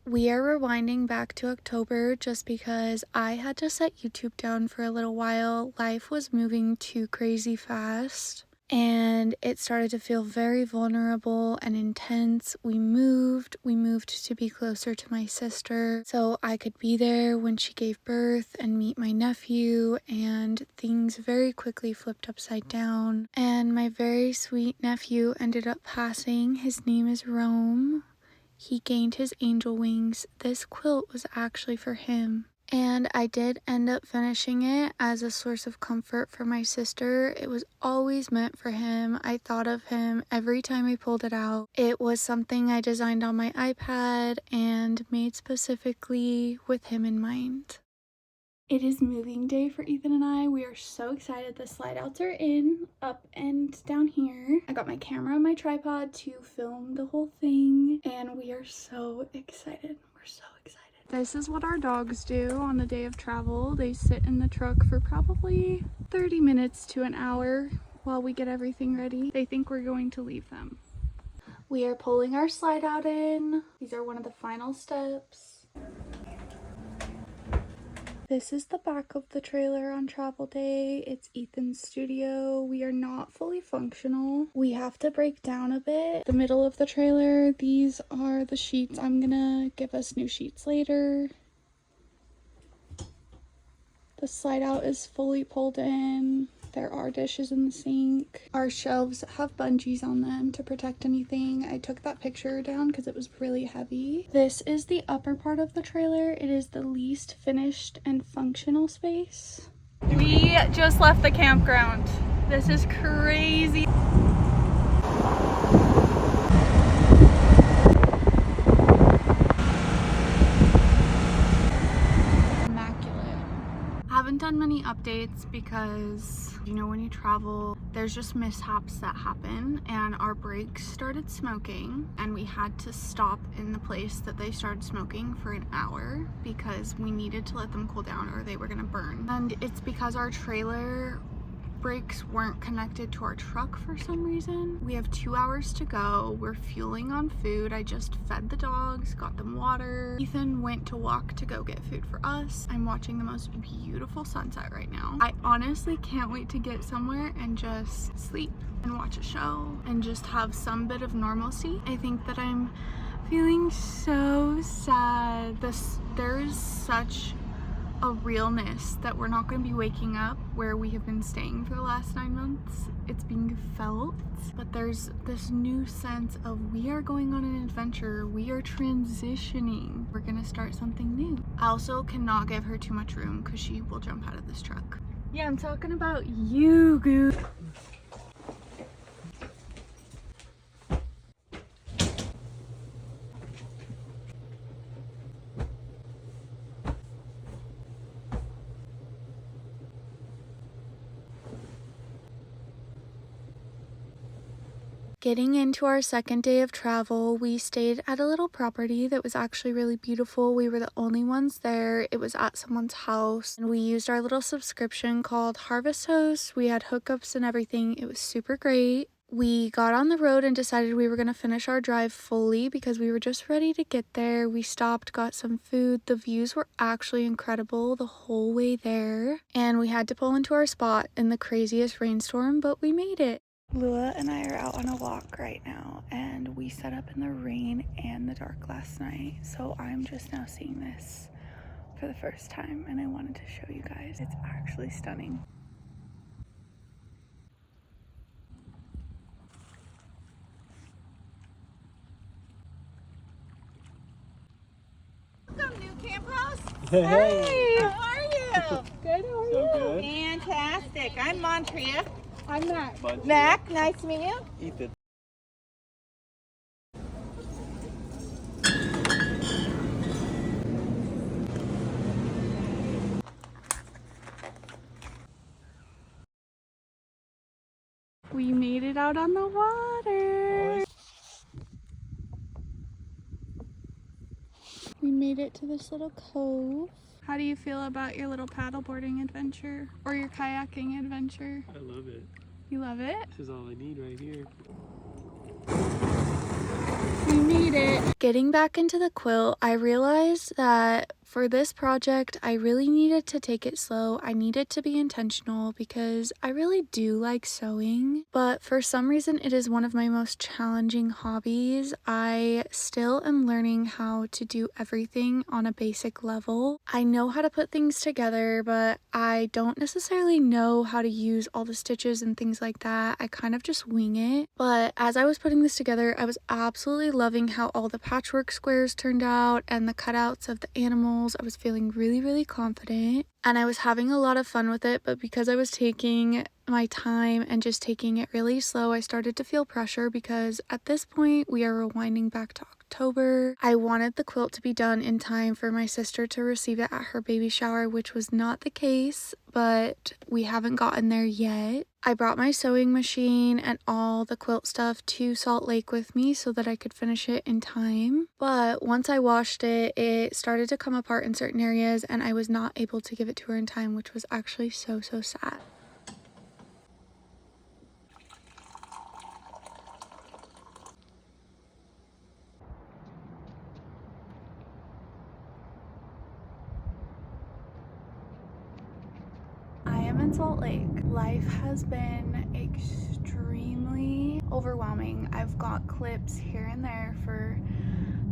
We are rewinding back to October just because I had to set YouTube down for a little while. Life was moving too crazy fast and it started to feel very vulnerable and intense. We moved to be closer to my sister so I could be there when she gave birth and meet my nephew, and things very quickly flipped upside down and my very sweet nephew ended up passing. His name is Rome. He gained his angel wings. This quilt was actually for him. And I did end up finishing it as a source of comfort for my sister. It was always meant for him. I thought of him every time I pulled it out. It was something I designed on my iPad and made specifically with him in mind. It is moving day for Ethan and I. We are so excited. The slide outs are in, up and down here. I got my camera on my tripod to film the whole thing and we are so excited. We're so excited. This is what our dogs do on a day of travel. They sit in the truck for probably 30 minutes to an hour while we get everything ready. They think we're going to leave them. We are pulling our slide out in. These are one of the final steps. This is the back of the trailer on travel day. It's Ethan's studio. We are not fully functional. We have to break down a bit. The middle of the trailer, these are the sheets. I'm gonna give us new sheets later. The slide out is fully pulled in. There are dishes in the sink. Our shelves have bungees on them to protect anything. I took that picture down because it was really heavy. This is the upper part of the trailer. It is the least finished and functional space. We just left the campground. This is crazy. Haven't done many updates because you know when you travel there's just mishaps that happen, and our brakes started smoking and we had to stop in the place that they started smoking for an hour because we needed to let them cool down or they were gonna burn. And it's because our trailer brakes weren't connected to our truck for some reason. We have 2 hours to go. We're fueling on food. I just fed the dogs, got them water. Ethan went to walk to go get food for us. I'm watching the most beautiful sunset right now. I honestly can't wait to get somewhere and just sleep and watch a show and just have some bit of normalcy. I think that I'm feeling so sad. There is such a realness that we're not going to be waking up where we have been staying for the last 9 months. It's being felt, but there's this new sense of we are going on an adventure. We are transitioning. We're going to start something new. I also cannot give her too much room because she will jump out of this truck. Yeah, I'm talking about you, Goose. Getting into our second day of travel, we stayed at a little property that was actually really beautiful. We were the only ones there. It was at someone's house and we used our little subscription called Harvest Host. We had hookups and everything. It was super great. We got on the road and decided we were going to finish our drive fully because we were just ready to get there. We stopped, got some food. The views were actually incredible the whole way there. And we had to pull into our spot in the craziest rainstorm, but we made it. Lua and I are out on a walk right now and we set up in the rain and the dark last night, so I'm just now seeing this for the first time and I wanted to show you guys. It's actually stunning. Welcome, new camp house. Hey! How are you? Good, how are So you? good. Fantastic. I'm Montria. I'm Mac. Mac, nice to meet you. Ethan. We made it out on the water. We made it to this little cove. How do you feel about your little paddleboarding adventure or your kayaking adventure? I love it. You love it? This is all I need right here. We made made it. Getting back into the quilt, I realized that for this project, I really needed to take it slow. I needed to be intentional because I really do like sewing, but for some reason it is one of my most challenging hobbies. I still am learning how to do everything on a basic level. I know how to put things together, but I don't necessarily know how to use all the stitches and things like that. I kind of just wing it. But as I was putting this together, I was absolutely loving how all the patchwork squares turned out and the cutouts of the animals. I was feeling really confident and I was having a lot of fun with it, but because I was taking my time and just taking it really slow, I started to feel pressure because at this point we are rewinding back to October. I wanted the quilt to be done in time for my sister to receive it at her baby shower, which was not the case, but we haven't gotten there yet. I brought my sewing machine and all the quilt stuff to Salt Lake with me so that I could finish it in time. But once I washed it, it started to come apart in certain areas and I was not able to give it to her in time, which was actually so sad. I am in Salt Lake. Life has been extremely overwhelming. I've got clips here and there for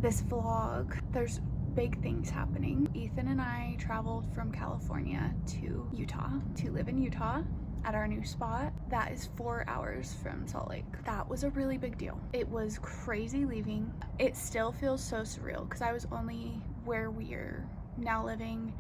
this vlog. There's big things happening. Ethan and I traveled from California to Utah to live in Utah at our new spot. That is 4 hours from Salt Lake. That was a really big deal. It was crazy leaving. It still feels so surreal because I was only where we're now living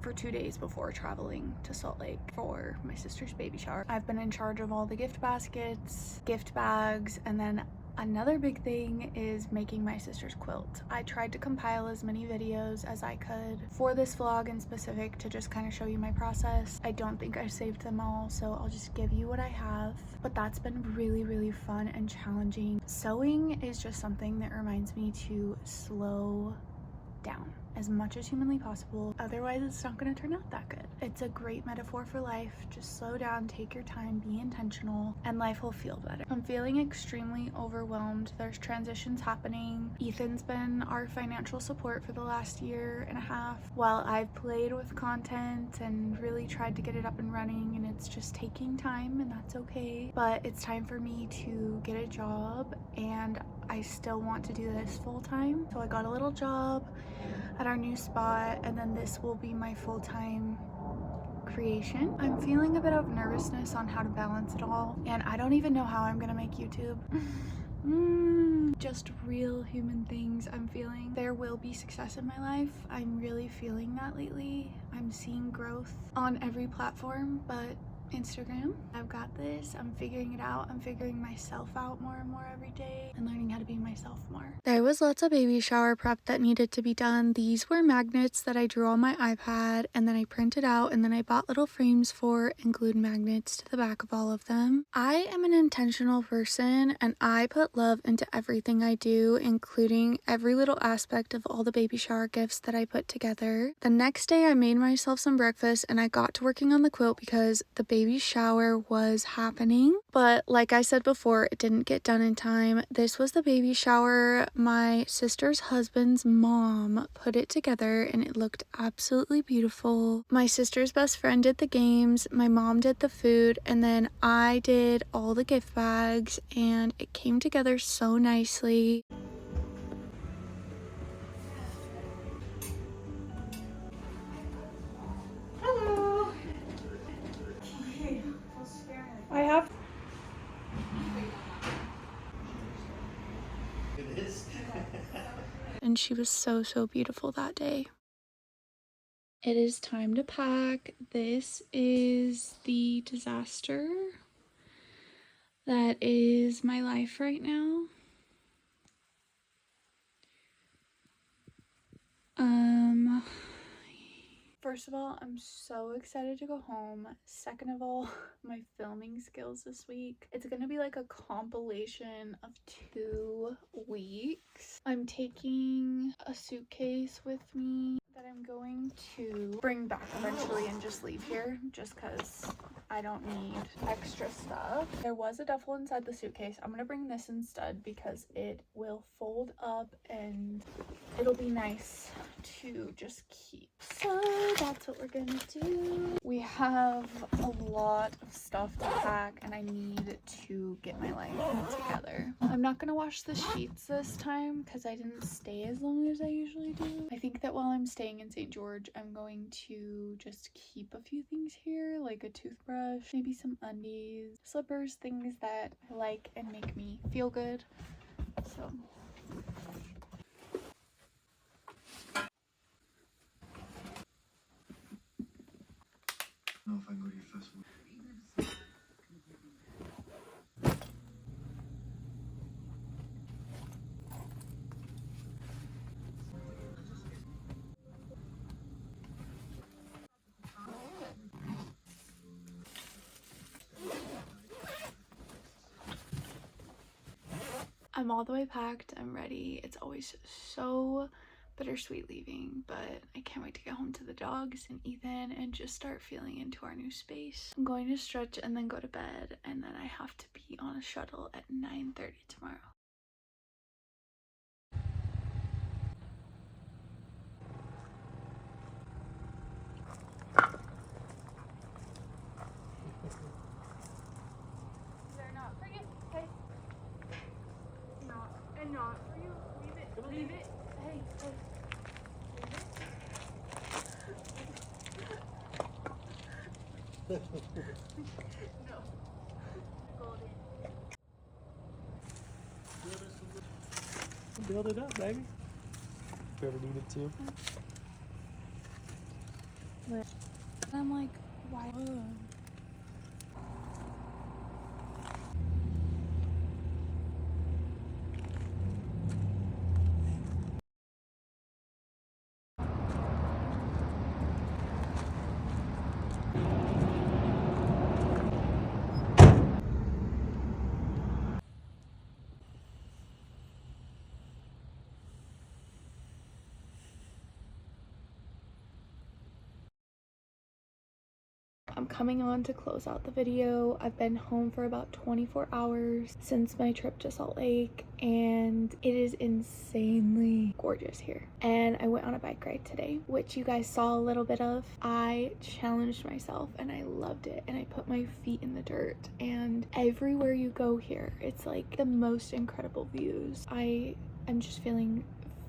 for 2 days before traveling to Salt Lake for my sister's baby shower. I've been in charge of all the gift baskets, gift bags, and then another big thing is making my sister's quilt. I tried to compile as many videos as I could for this vlog in specific to just kind of show you my process. I don't think I saved them all, so I'll just give you what I have. But that's been really fun and challenging. Sewing is just something that reminds me to slow down as much as humanly possible, otherwise it's not going to turn out that good. It's a great metaphor for life. Just slow down, take your time, be intentional, and life will feel better. I'm feeling extremely overwhelmed. There's transitions happening. Ethan's been our financial support for the last 1.5 years while I've played with content and really tried to get it up and running, and it's just taking time, and that's okay. But it's time for me to get a job, and I still want to do this full time. So I got a little job at our new spot, and then this will be my full-time creation. I'm feeling a bit of nervousness on how to balance it all, and I don't even know how I'm gonna make YouTube. Just real human things I'm feeling. There will be success in my life. I'm really feeling that lately. I'm seeing growth on every platform, but Instagram, I've got this. I'm figuring it out. I'm figuring myself out more and more every day and learning how to be myself more. There was lots of baby shower prep that needed to be done. These were magnets that I drew on my iPad and then I printed out, and then I bought little frames for and glued magnets to the back of all of them. I am an intentional person and I put love into everything I do, including every little aspect of all the baby shower gifts that I put together. The next day I made myself some breakfast and I got to working on the quilt because the baby shower was happening. But like I said before, it didn't get done in time. This was the baby shower. My sister's husband's mom put it together and it looked absolutely beautiful. My sister's best friend did the games, my mom did the food, and then I did all the gift bags, and it came together so nicely. Hello. I have. And she was so beautiful that day. It is time to pack. This is the disaster that is my life right now. First of all, I'm so excited to go home. Second of all, my filming skills this week. It's gonna be like a compilation of 2 weeks. I'm taking a suitcase with me that I'm going to bring back eventually and just leave here just because I don't need extra stuff. There was a duffel inside the suitcase. I'm gonna bring this instead because it will fold up and it'll be nice to just keep. So that's what we're gonna do. We have a lot of stuff to pack and I need to get my life together. I'm not gonna wash the sheets this time because I didn't stay as long as I usually do. I think that while I'm staying in St. George, I'm going to just keep a few things here, like a toothbrush, maybe some undies, slippers, things that I like and make me feel good. So know if I can go to your festival. I'm all the way packed. I'm ready. It's always so bittersweet leaving, but I can't wait to get home to the dogs and Ethan and just start feeling into our new space. I'm going to stretch and then go to bed, and then I have to be on a shuttle at 9:30 tomorrow. They're not for you. Okay. Not and not for you. Leave it. Leave it. Hey, hey. Leave it. No. Golden. Build it up, baby. If you ever needed to. And I'm like, why? I'm coming on to close out the video. I've been home for about 24 hours since my trip to Salt Lake, and it is insanely gorgeous here. And I went on a bike ride today, which you guys saw a little bit of. I challenged myself and I loved it, and I put my feet in the dirt, and everywhere you go here, it's like the most incredible views. I'm just feeling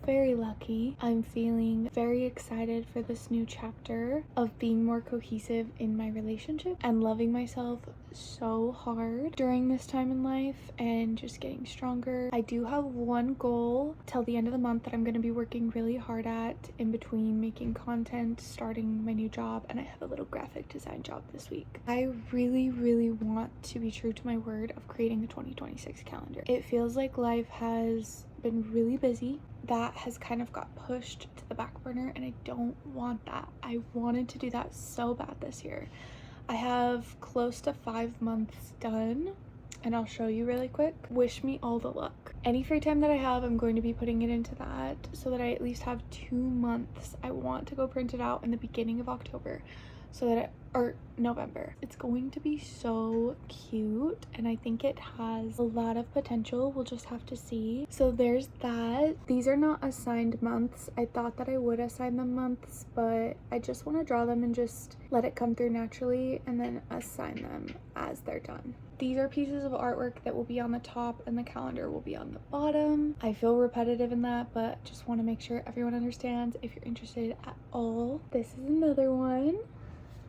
very lucky. I'm feeling very excited for this new chapter of being more cohesive in my relationship and loving myself so hard during this time in life and just getting stronger. I do have one goal till the end of the month that I'm going to be working really hard at in between making content, starting my new job, and I have a little graphic design job this week. I really, really want to be true to my word of creating a 2026 calendar. It feels like life has been really busy. That has kind of got pushed to the back burner, and I don't want that. I wanted to do that so bad this year. I have close to 5 months done, and I'll show you really quick. Wish me all the luck. Any free time that I have, I'm going to be putting it into that so that I at least have 2 months. I want to go print it out in the beginning of October so that or November. It's going to be so cute, and I think it has a lot of potential. We'll just have to see. So there's that. These are not assigned months. I thought that I would assign them months, but I just want to draw them and just let it come through naturally and then assign them as they're done. These are pieces of artwork that will be on the top and the calendar will be on the bottom. I feel repetitive in that, but just want to make sure everyone understands if you're interested at all. This is another one.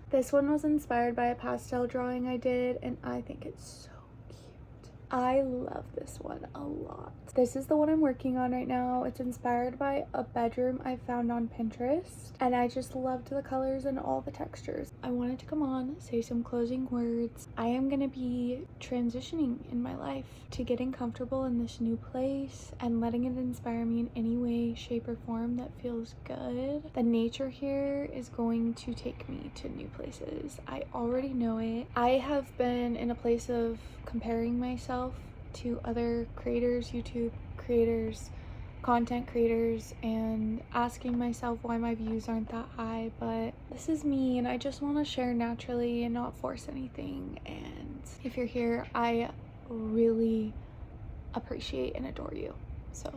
This one was inspired by a pastel drawing I did, and I think it's so cute. I love this one a lot. This is the one I'm working on right now. It's inspired by a bedroom I found on Pinterest, and I just loved the colors and all the textures. I wanted to come on, say some closing words. I am gonna be transitioning in my life to getting comfortable in this new place and letting it inspire me in any way, shape, or form that feels good. The nature here is going to take me to new places. I already know it. I have been in a place of comparing myself to other creators, YouTube creators, content creators and asking myself why my views aren't that high, but this is me and I just want to share naturally and not force anything. And if you're here, I really appreciate and adore you. So